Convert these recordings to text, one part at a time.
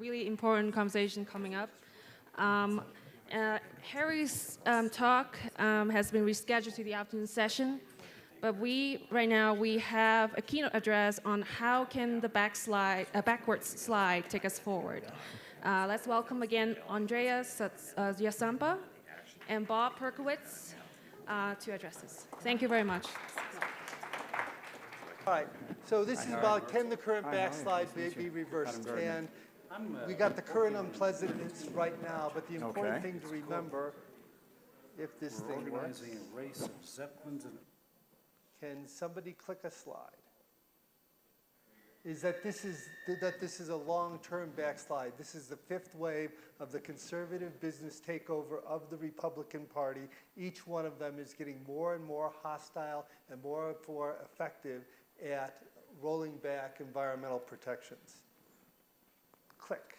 really important conversation coming up. Harry's talk has been rescheduled to the afternoon session, but right now we have a keynote address on how can the backwards slide take us forward. Let's welcome again Andrea Yodsampa and Bob Perkowitz to address us. Thank you very much. All right, so this is about can the current backslide be reversed? And we got the current unpleasantness right now, but the important thing to remember, if this thing works, can somebody click a slide? Is that this is a long-term backslide. This is the fifth wave of the conservative business takeover of the Republican Party. Each one of them is getting more and more hostile and more effective at rolling back environmental protections. Click.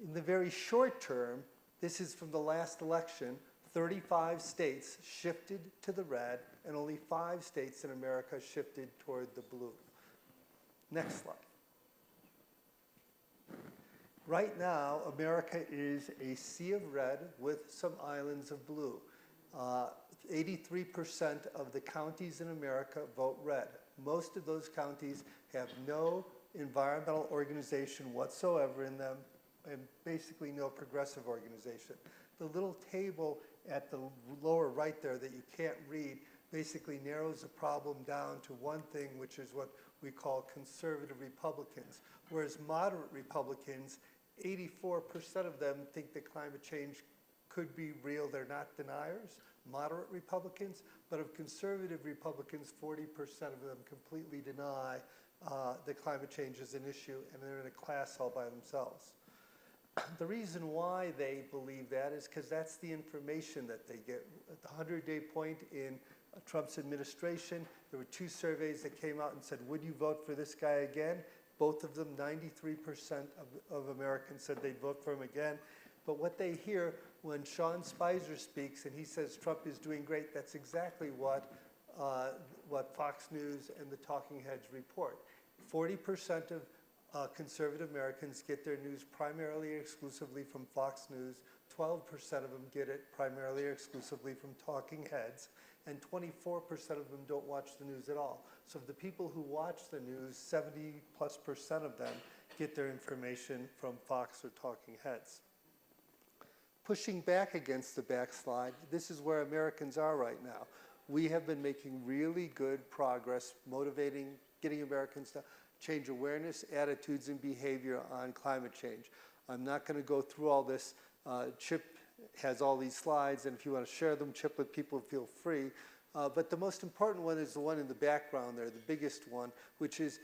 In the very short term, this is from the last election, 35 states shifted to the red, and only 5 states in America shifted toward the blue. Next slide. Right now, America is a sea of red with some islands of blue. 83% of the counties in America vote red. Most of those counties have no environmental organization whatsoever in them, and basically no progressive organization. The little table at the lower right there that you can't read basically narrows the problem down to one thing, which is what we call conservative Republicans. Whereas moderate Republicans, 84% of them think that climate change could be real. They're not deniers, moderate Republicans. But of conservative Republicans, 40% of them completely deny that climate change is an issue, and they're in a class all by themselves. The reason why they believe that is because that's the information that they get. At the 100-day point in Trump's administration, there were 2 surveys that came out and said, would you vote for this guy again? Both of them, 93% of Americans said they'd vote for him again. But what they hear when Sean Spicer speaks and he says Trump is doing great, that's exactly what Fox News and the talking heads report. 40% of conservative Americans get their news primarily or exclusively from Fox News. 12% of them get it primarily or exclusively from talking heads. And 24% of them don't watch the news at all. So of the people who watch the news, 70+% of them get their information from Fox or talking heads. Pushing back against the backslide, this is where Americans are right now. We have been making really good progress motivating, getting Americans to change awareness, attitudes, and behavior on climate change. I'm not going to go through all this. Chip has all these slides, and if you want to share them, Chip, with people, feel free. But the most important one is the one in the background there, the biggest one, which is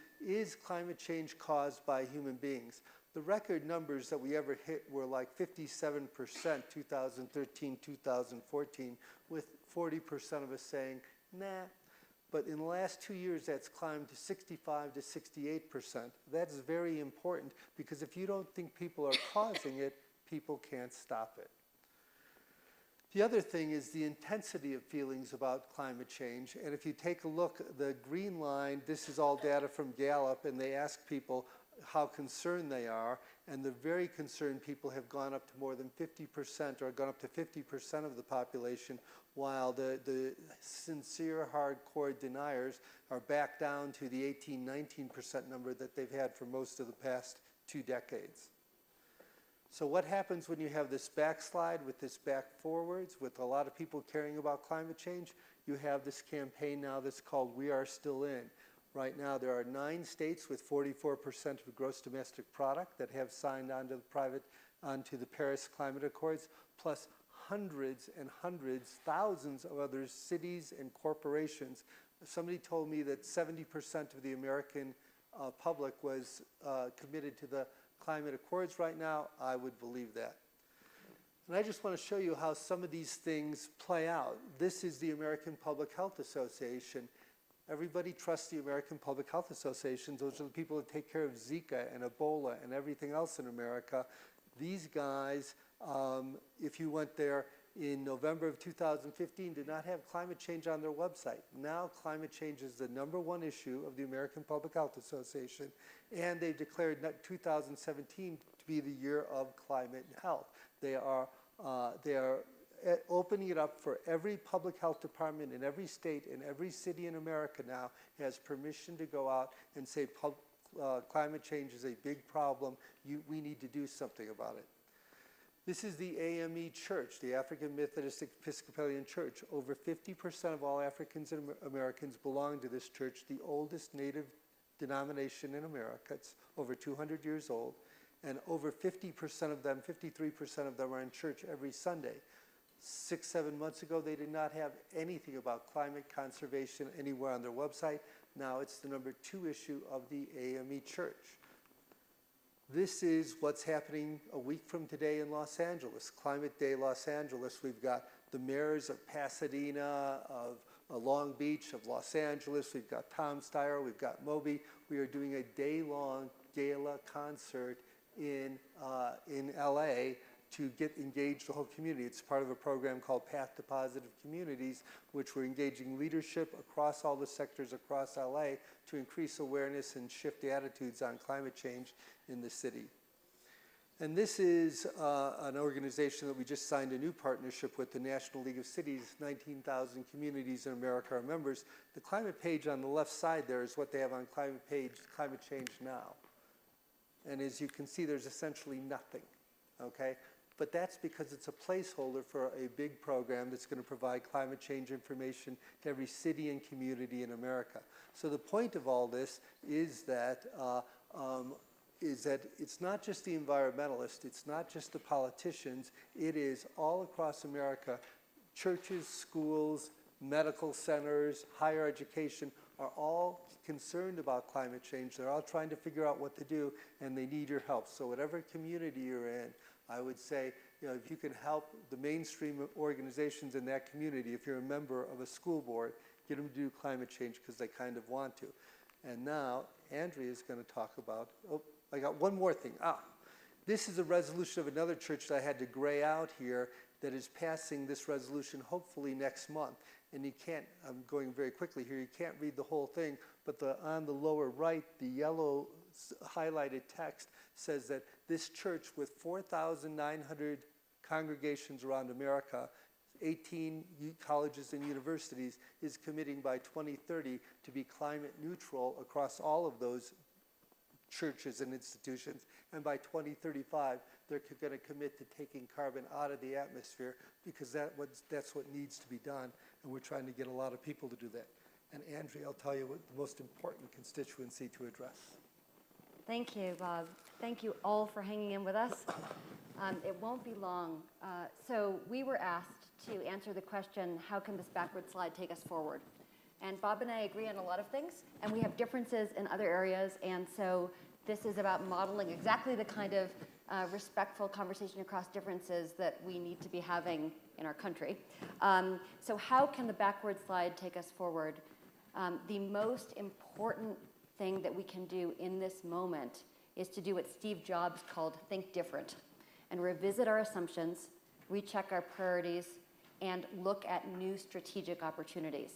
climate change caused by human beings? The record numbers that we ever hit were like 57%, 2013, 2014, with 40% of us saying, nah. But in the last 2 years, that's climbed to 65 to 68%. That's very important, because if you don't think people are causing it, people can't stop it. The other thing is the intensity of feelings about climate change. And if you take a look, the green line, this is all data from Gallup, and they ask people how concerned they are. And the very concerned people have gone up to more than 50%, or gone up to 50% of the population, while the sincere, hardcore deniers are back down to the 18–19% number that they've had for most of the past 2 decades. So what happens when you have this backslide with this back forwards, with a lot of people caring about climate change? You have this campaign now that's called We Are Still In. Right now there are 9 states with 44% of gross domestic product that have signed onto the Paris Climate Accords, plus hundreds and hundreds, thousands of other cities and corporations. Somebody told me that 70% of the American public was committed to the Climate Accords right now. I would believe that. And I just want to show you how some of these things play out. This is the American Public Health Association. Everybody trusts the American Public Health Association. Those are the people that take care of Zika and Ebola and everything else in America. These guys, if you went there in November of 2015 did not have climate change on their website. Now climate change is the #1 issue of the American Public Health Association, and they've declared 2017 to be the year of climate and health. They are opening it up for every public health department in every state and every city in America now has permission to go out and say climate change is a big problem. We need to do something about it. This is the AME Church, the African Methodist Episcopalian Church. Over 50% of all Africans and Americans belong to this church, the oldest native denomination in America. It's over 200 years old. And over 50% of them, 53% of them are in church every Sunday. 6-7 months ago, they did not have anything about climate conservation anywhere on their website. Now it's the #2 issue of the AME Church. This is what's happening a week from today in Los Angeles, Climate Day Los Angeles. We've got the mayors of Pasadena, of Long Beach, of Los Angeles. We've got Tom Steyer, we've got Moby. We are doing a day-long gala concert in LA to get engaged the whole community. It's part of a program called Path to Positive Communities, which we're engaging leadership across all the sectors across LA to increase awareness and shift the attitudes on climate change in the city. And this is an organization that we just signed a new partnership with, the National League of Cities. 19,000 communities in America are members. The climate page on the left side there is what they have on climate change now. And as you can see, there's essentially nothing, okay? But that's because it's a placeholder for a big program that's going to provide climate change information to every city and community in America. So the point of all this is that it's not just the environmentalists, it's not just the politicians, it is all across America. Churches, schools, medical centers, higher education are all concerned about climate change. They're all trying to figure out what to do, and they need your help. So whatever community you're in, I would say, if you can help the mainstream organizations in that community, if you're a member of a school board, get them to do climate change because they kind of want to. And now, Andrea is going to talk about, I got one more thing. This is a resolution of another church that I had to gray out here that is passing this resolution hopefully next month. And you can't, I'm going very quickly here, you can't read the whole thing, but on the lower right, the yellow highlighted text says that this church with 4,900 congregations around America, 18 colleges and universities, is committing by 2030 to be climate neutral across all of those churches and institutions. And by 2035, they're going to commit to taking carbon out of the atmosphere because that's what needs to be done. And we're trying to get a lot of people to do that. And Andrea, I'll tell you what the most important constituency to address. Thank you, Bob. Thank you all for hanging in with us. It won't be long. So we were asked to answer the question, how can this backward slide take us forward? And Bob and I agree on a lot of things, and we have differences in other areas, and so this is about modeling exactly the kind of respectful conversation across differences that we need to be having in our country. So how can the backward slide take us forward? The most important thing that we can do in this moment is to do what Steve Jobs called think different, and revisit our assumptions, recheck our priorities, and look at new strategic opportunities.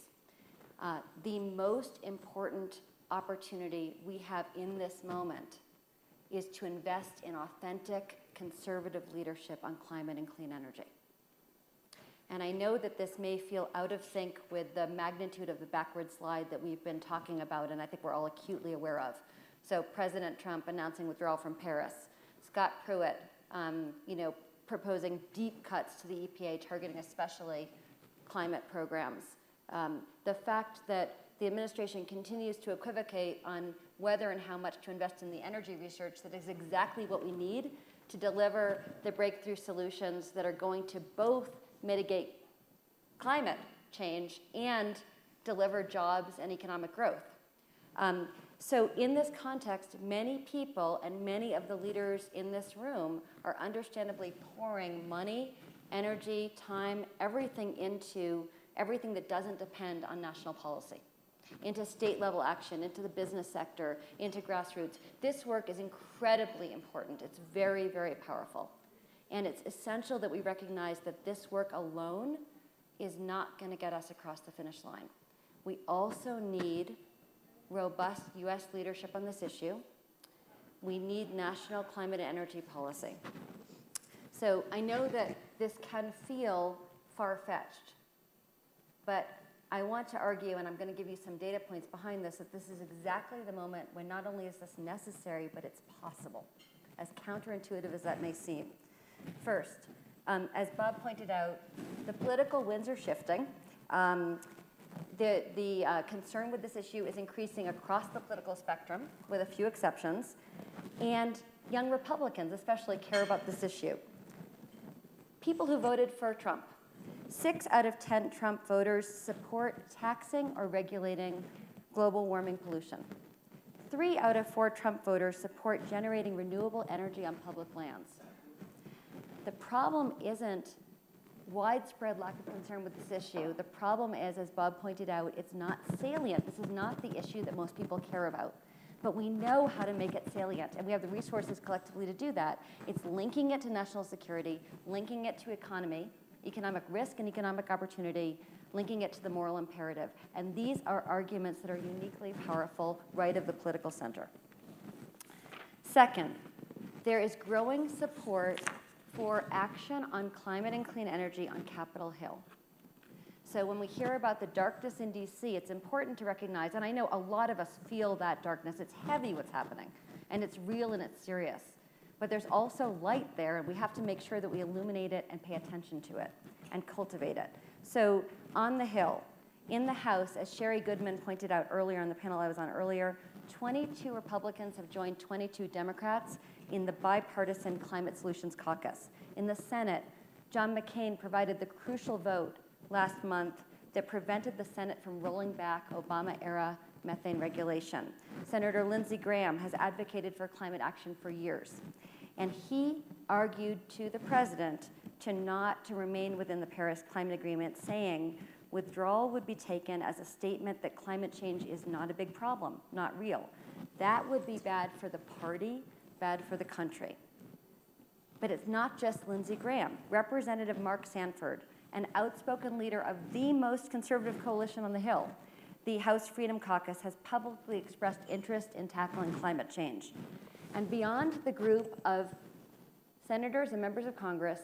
The most important opportunity we have in this moment is to invest in authentic, conservative leadership on climate and clean energy. And I know that this may feel out of sync with the magnitude of the backward slide that we've been talking about, and I think we're all acutely aware of. So President Trump announcing withdrawal from Paris, Scott Pruitt, proposing deep cuts to the EPA, targeting especially climate programs. The fact that the administration continues to equivocate on whether and how much to invest in the energy research that is exactly what we need to deliver the breakthrough solutions that are going to both mitigate climate change and deliver jobs and economic growth. So in this context, many people and many of the leaders in this room are understandably pouring money, energy, time, everything into everything that doesn't depend on national policy, into state-level action, into the business sector, into grassroots. This work is incredibly important. It's very, very powerful. And it's essential that we recognize that this work alone is not going to get us across the finish line. We also need robust U.S. leadership on this issue. We need national climate and energy policy. So I know that this can feel far-fetched, but I want to argue, and I'm going to give you some data points behind this, that this is exactly the moment when not only is this necessary, but it's possible, as counterintuitive as that may seem. First, as Bob pointed out, the political winds are shifting. The concern with this issue is increasing across the political spectrum, with a few exceptions, and young Republicans especially care about this issue. People who voted for Trump, 6 out of 10 Trump voters support taxing or regulating global warming pollution. 3 out of 4 Trump voters support generating renewable energy on public lands. The problem isn't widespread lack of concern with this issue. The problem is, as Bob pointed out, it's not salient. This is not the issue that most people care about. But we know how to make it salient, and we have the resources collectively to do that. It's linking it to national security, linking it to economy, economic risk and economic opportunity, linking it to the moral imperative. And these are arguments that are uniquely powerful right of the political center. Second, there is growing support for action on climate and clean energy on Capitol Hill. So when we hear about the darkness in DC, it's important to recognize, and I know a lot of us feel that darkness, it's heavy what's happening, and it's real and it's serious. But there's also light there, and we have to make sure that we illuminate it and pay attention to it and cultivate it. So on the Hill, in the House, as Sherry Goodman pointed out earlier on the panel I was on earlier, 22 Republicans have joined 22 Democrats in the Bipartisan Climate Solutions Caucus. In the Senate, John McCain provided the crucial vote last month that prevented the Senate from rolling back Obama-era methane regulation. Senator Lindsey Graham has advocated for climate action for years. And he argued to the president to remain within the Paris Climate Agreement, saying withdrawal would be taken as a statement that climate change is not a big problem, not real. That would be bad for the party, bad for the country. But it's not just Lindsey Graham. Representative Mark Sanford, an outspoken leader of the most conservative coalition on the Hill, the House Freedom Caucus, has publicly expressed interest in tackling climate change. And beyond the group of senators and members of Congress,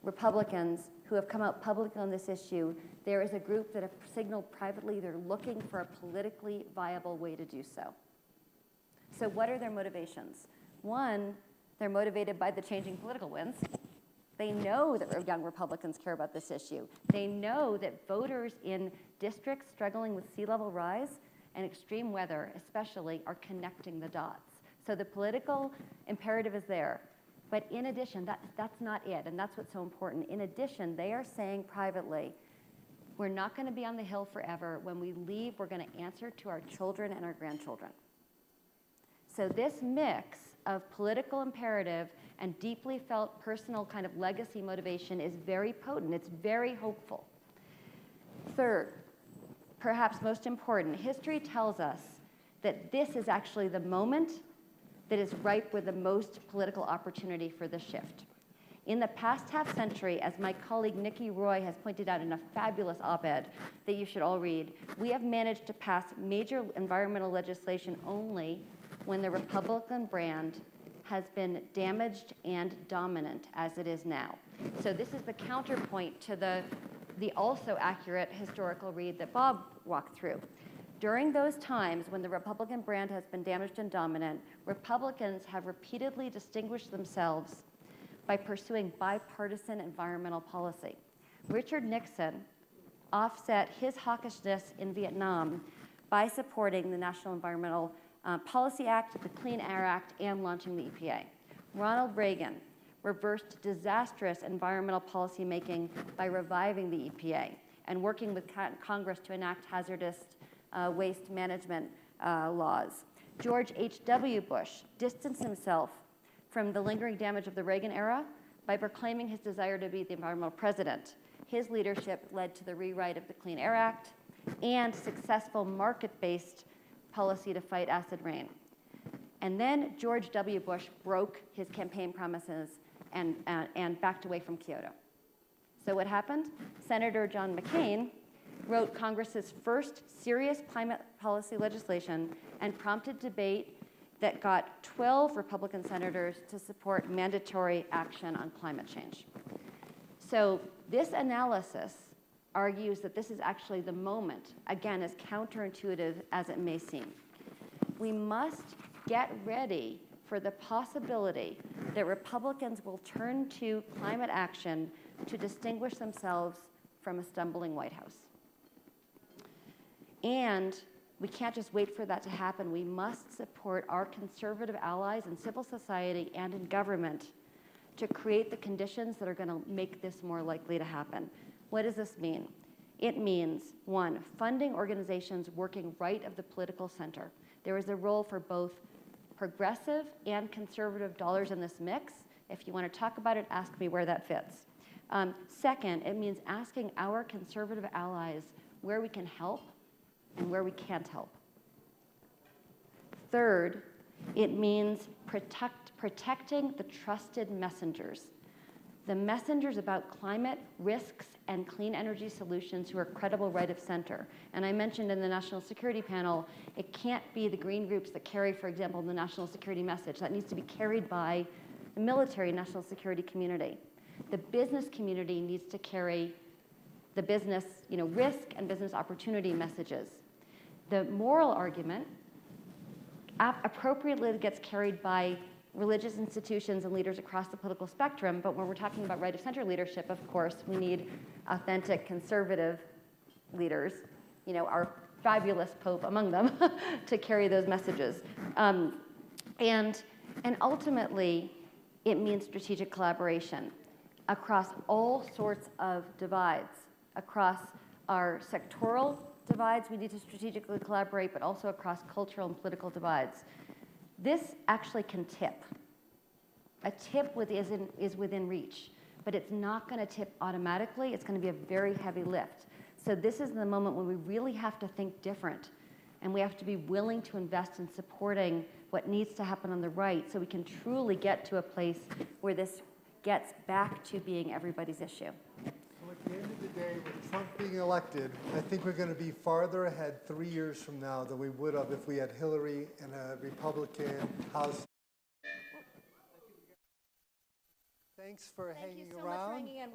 Republicans, who have come out publicly on this issue, there is a group that have signaled privately they're looking for a politically viable way to do so. So what are their motivations? One, they're motivated by the changing political winds. They know that young Republicans care about this issue. They know that voters in districts struggling with sea level rise and extreme weather especially are connecting the dots. So the political imperative is there. But in addition, that's not it, and that's what's so important. In addition, they are saying privately, we're not going to be on the Hill forever. When we leave, we're going to answer to our children and our grandchildren. So this mix of political imperative and deeply felt personal kind of legacy motivation is very potent. It's very hopeful. Third, perhaps most important, history tells us that this is actually the moment that is ripe with the most political opportunity for the shift. In the past half century, as my colleague Nikki Roy has pointed out in a fabulous op-ed that you should all read, we have managed to pass major environmental legislation only when the Republican brand has been damaged and dominant as it is now. So this is the counterpoint to the also accurate historical read that Bob walked through. During those times when the Republican brand has been damaged and dominant, Republicans have repeatedly distinguished themselves by pursuing bipartisan environmental policy. Richard Nixon offset his hawkishness in Vietnam by supporting the National Environmental Policy Act, the Clean Air Act, and launching the EPA. Ronald Reagan reversed disastrous environmental policy making by reviving the EPA and working with Congress to enact hazardous waste management laws. George H.W. Bush distanced himself from the lingering damage of the Reagan era by proclaiming his desire to be the environmental president. His leadership led to the rewrite of the Clean Air Act and successful market-based policy to fight acid rain. And then George W. Bush broke his campaign promises and backed away from Kyoto. So what happened? Senator John McCain wrote Congress's first serious climate policy legislation and prompted debate that got 12 Republican senators to support mandatory action on climate change. So this analysis argues that this is actually the moment, again, as counterintuitive as it may seem. We must get ready for the possibility that Republicans will turn to climate action to distinguish themselves from a stumbling White House. And we can't just wait for that to happen. We must support our conservative allies in civil society and in government to create the conditions that are going to make this more likely to happen. What does this mean? It means, one, funding organizations working right of the political center. There is a role for both progressive and conservative dollars in this mix. If you want to talk about it, ask me where that fits. Second, it means asking our conservative allies where we can help and where we can't help. Third, it means protecting the trusted messengers. The messengers about climate risks and clean energy solutions who are credible right of center. And I mentioned in the national security panel, it can't be the green groups that carry, for example, the national security message. That needs to be carried by the military national security community. The business community needs to carry the business, risk and business opportunity messages. The moral argument appropriately gets carried by religious institutions and leaders across the political spectrum, but when we're talking about right-of-center leadership, of course, we need authentic conservative leaders, our fabulous Pope among them, to carry those messages. And ultimately, it means strategic collaboration across all sorts of divides. Across our sectoral divides, we need to strategically collaborate, but also across cultural and political divides. This actually can tip. A tip is within reach, but it's not going to tip automatically. It's going to be a very heavy lift. So this is the moment when we really have to think different, and we have to be willing to invest in supporting what needs to happen on the right so we can truly get to a place where this gets back to being everybody's issue. So at the end of the day, with Trump being elected, I think we're going to be farther ahead 3 years from now than we would have if we had Hillary and a Republican House. Thanks for hanging around. Thank you so much for hanging in.